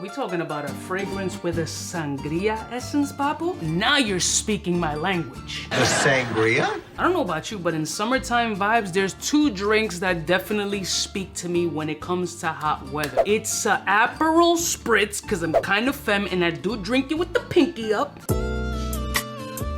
we talking about a fragrance with a sangria essence, papo? Now you're speaking my language. The sangria? I don't know about you, but in summertime vibes, there's two drinks that definitely speak to me when it comes to hot weather. It's Aperol Spritz, because I'm kind of femme and I do drink it with the pinky up.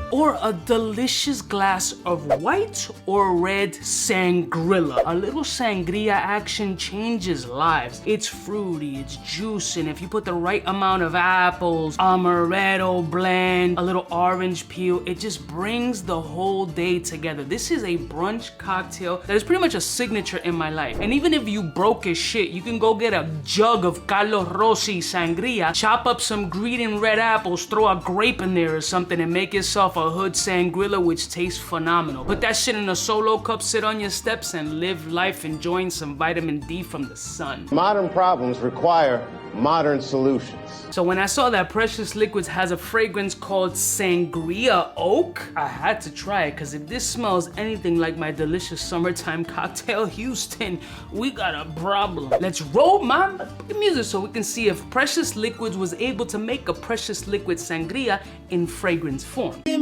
Or a delicious glass of white or red sangria. A little sangria action changes lives. It's fruity, it's juicy, and if you put the right amount of apples, amaretto blend, a little orange peel, it just brings the whole day together. This is a brunch cocktail that is pretty much a signature in my life. And even if you broke as shit, you can go get a jug of Carlos Rossi sangria, chop up some green and red apples, throw a grape in there or something, and make yourself a hood sangria, which tastes phenomenal. Put that shit in a solo cup, sit on your steps, and live life enjoying some vitamin D from the sun. Modern problems require modern solutions. So when I saw that Precious Liquids has a fragrance called Sangria Oak, I had to try it, because if this smells anything like my delicious summertime cocktail, Houston, we got a problem. Let's roll my music so we can see if Precious Liquids was able to make a Precious Liquid Sangria in fragrance form. We're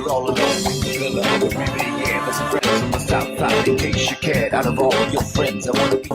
all alone. From the south side, in case you cared, out of all your friends, I wanna be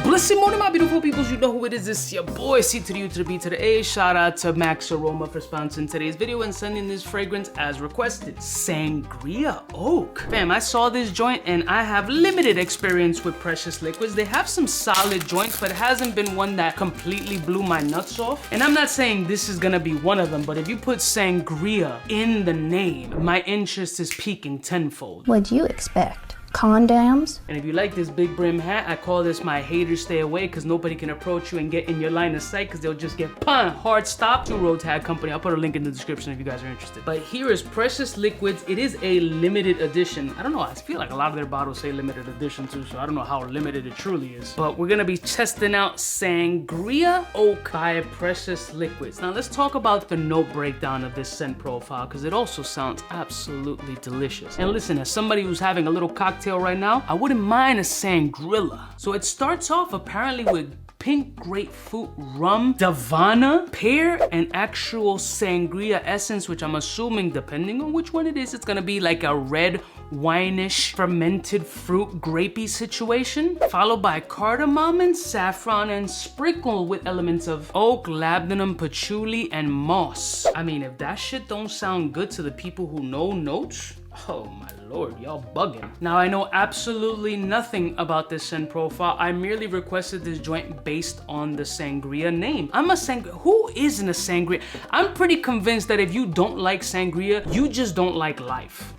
Blessed morning, my beautiful peoples. You know who it is. It's your boy, 𝐷𝐶 Shout out to Max Aroma for sponsoring today's video and sending this fragrance as requested. Sangria Oak. Fam, I saw this joint and I have limited experience with Precious Liquids. They have some solid joints, but it hasn't been one that completely blew my nuts off. And I'm not saying this is gonna be one of them, but if you put sangria in the name, my interest is peaking tenfold. What'd you expect? Condoms? And if you like this big brim hat, I call this my haters stay away, because nobody can approach you and get in your line of sight, because they'll just get hard stop. Two-road tag company. I'll put a link in the description if you guys are interested. But here is Precious Liquids. It is a limited edition. I don't know, I feel like a lot of their bottles say limited edition too, so I don't know how limited it truly is. But we're gonna be testing out Sangria Oak by Precious Liquids. Now let's talk about the note breakdown of this scent profile, because it also sounds absolutely delicious. And listen, as somebody who's having a little cocktail right now, I wouldn't mind a sangria. So it starts off apparently with pink grapefruit rum, Davana, pear, and actual sangria essence, which I'm assuming, depending on which one it is, it's gonna be like a red wine-ish fermented fruit grapey situation, followed by cardamom and saffron, and sprinkled with elements of oak, labdanum, patchouli, and moss. I mean, if that shit don't sound good to the people who know notes, oh my lord, y'all bugging. Now I know absolutely nothing about this scent profile. I merely requested this joint based on the sangria name. I'm a sangria. Who isn't a sangria? I'm pretty convinced that if you don't like sangria, you just don't like life.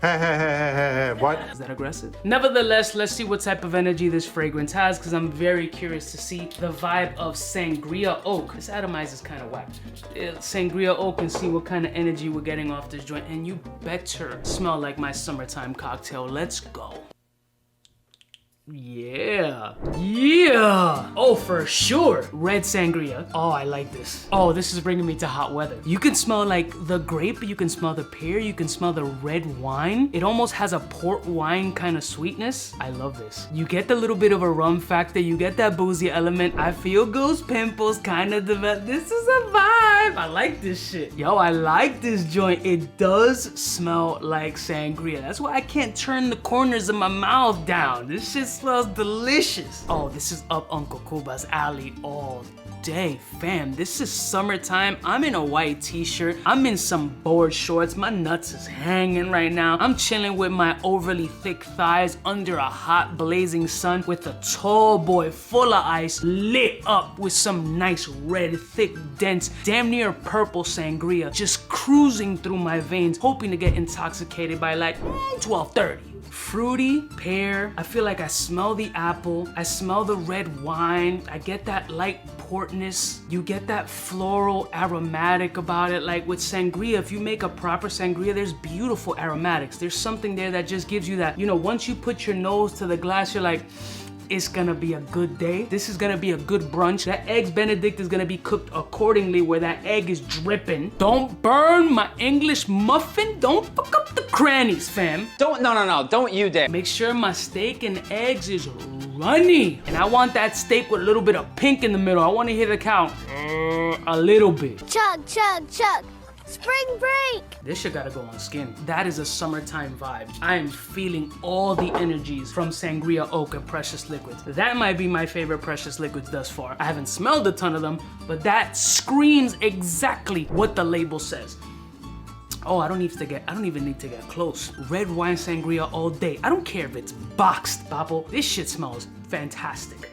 What? Is that aggressive? Nevertheless, let's see what type of energy this fragrance has, because I'm very curious to see the vibe of Sangria Oak. This atomizer is kind of whack. Sangria Oak, and see what kind of energy we're getting off this joint. And you better smell like my summertime cocktail. Let's go. Yeah. Oh, for sure. Red sangria. Oh, I like this. Oh, this is bringing me to hot weather. You can smell like the grape, you can smell the pear, you can smell the red wine. It almost has a port wine kind of sweetness. I love this. You get the little bit of a rum factor, you get that boozy element. I feel goose pimples kind of develop. This is a vibe. I like this shit. Yo, I like this joint. It does smell like sangria. That's why I can't turn the corners of my mouth down. This shit smells delicious. Oh, this is up Uncle Cuba's alley all day, fam. This is summertime. I'm in a white t-shirt. I'm in some board shorts. My nuts is hanging right now. I'm chilling with my overly thick thighs under a hot blazing sun with a tall boy full of ice, lit up with some nice red, thick, dense, damn near purple sangria, just cruising through my veins, hoping to get intoxicated by like 12:30. Fruity, pear. I feel like I smell the apple. I smell the red wine. I get that light portness. You get that floral aromatic about it. Like with sangria, if you make a proper sangria, there's beautiful aromatics. There's something there that just gives you that, you know, once you put your nose to the glass, you're like, it's gonna be a good day. This is gonna be a good brunch. That eggs Benedict is gonna be cooked accordingly where that egg is dripping. Don't burn my English muffin. Don't fuck up the crannies, fam. No, don't you dare. Make sure my steak and eggs is runny. And I want that steak with a little bit of pink in the middle. I want to hear the count. A little bit. Chug, chug, chug. Spring break! This shit gotta go on skin. That is a summertime vibe. I am feeling all the energies from Sangria Oak and Precious Liquids. That might be my favorite Precious Liquids thus far. I haven't smelled a ton of them, but that screams exactly what the label says. Oh, I don't even need to get close. Red wine sangria all day. I don't care if it's boxed, Papo. This shit smells fantastic.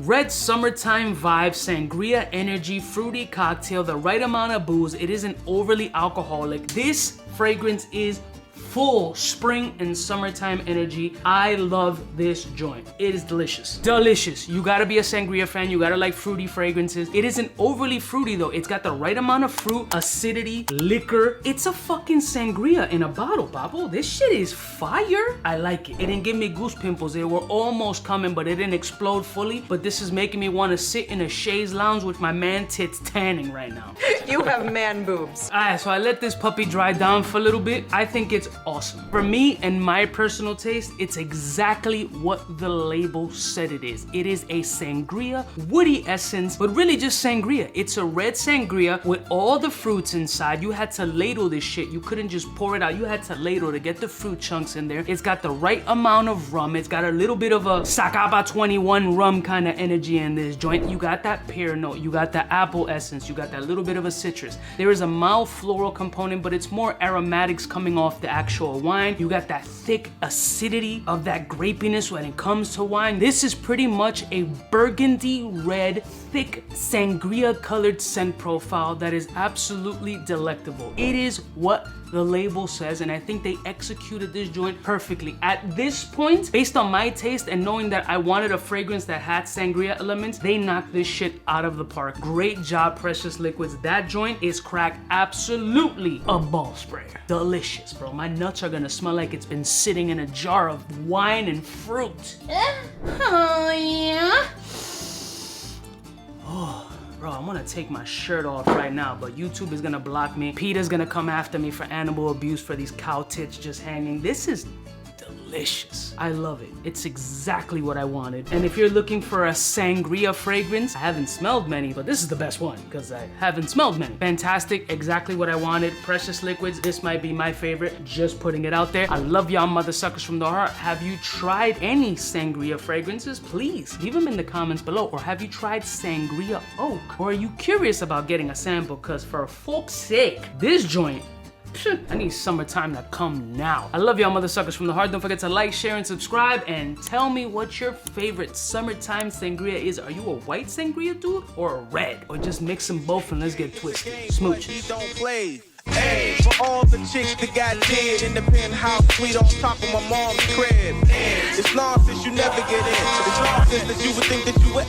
Red summertime vibe, sangria energy, fruity cocktail, the right amount of booze. It isn't overly alcoholic. This fragrance is full spring and summertime energy. I love this joint. It is delicious. Delicious. You gotta be a sangria fan. You gotta like fruity fragrances. It isn't overly fruity though. It's got the right amount of fruit, acidity, liquor. It's a fucking sangria in a bottle, Papo. This shit is fire. I like it. It didn't give me goose pimples. They were almost coming, but it didn't explode fully. But this is making me want to sit in a chaise lounge with my man tits tanning right now. You have man boobs. Alright, so I let this puppy dry down for a little bit. I think it's awesome. For me and my personal taste, it's exactly what the label said it is. It is a sangria, woody essence, but really just sangria. It's a red sangria with all the fruits inside. You had to ladle this shit. You couldn't just pour it out. You had to ladle to get the fruit chunks in there. It's got the right amount of rum. It's got a little bit of a Sacaba 21 rum kind of energy in this joint. You got that pear note. You got the apple essence. You got that little bit of a citrus. There is a mild floral component, but it's more aromatics coming off the actual wine. You got that thick acidity of that grapiness when it comes to wine. This is pretty much a burgundy red, thick sangria colored scent profile that is absolutely delectable. It is what the label says, and I think they executed this joint perfectly. At this point, based on my taste and knowing that I wanted a fragrance that had sangria elements, they knocked this shit out of the park. Great job, Precious Liquids. That joint is crack. Absolutely a ball sprayer. Delicious, bro. My nuts are gonna smell like it's been sitting in a jar of wine and fruit. Oh, yeah? Oh. Bro, I'm gonna take my shirt off right now, but YouTube is gonna block me. PETA's gonna come after me for animal abuse for these cow tits just hanging. This is delicious. I love it. It's exactly what I wanted. And if you're looking for a sangria fragrance, I haven't smelled many, but this is the best one because I haven't smelled many. Fantastic, exactly what I wanted. Precious Liquids, this might be my favorite. Just putting it out there. I love y'all mother suckers from the heart. Have you tried any sangria fragrances? Please leave them in the comments below. Or have you tried Sangria Oak? Or are you curious about getting a sample? Because for fuck's sake, this joint, I need summertime to come now. I love y'all mother suckers from the heart. Don't forget to like, share, and subscribe. And tell me what your favorite summertime sangria is. Are you a white sangria dude or a red? Or just mix them both and let's get twisted. Smooches. Hey, for all the chicks that got dead in the penthouse suite on top of my mom's crib. It's nonsense you never get in. It's nonsense that you would think that you would